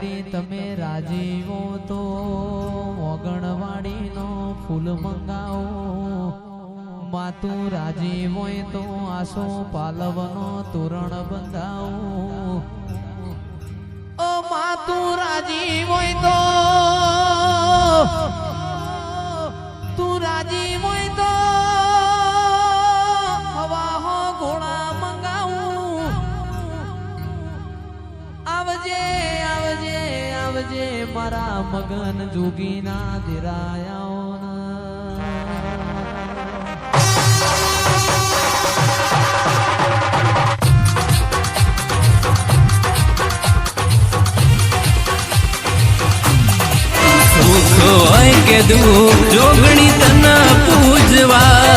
મેલડી તમે રાજી હો તો ઓગણવાડીનો ફૂલ મંગાવો, માતું રાજી હોય તો આસો પાલવનો તોરણ બંધાવો, ઓ માતું રાજી હોય તો તું રાજી હોય તો હવા ઘોડા મંગાવું, આવજે આવજે આવજે મારા મગન જોગીના દિરાયાઓ સુખ હોય કે દુઃખ જોગણી તને પૂજવા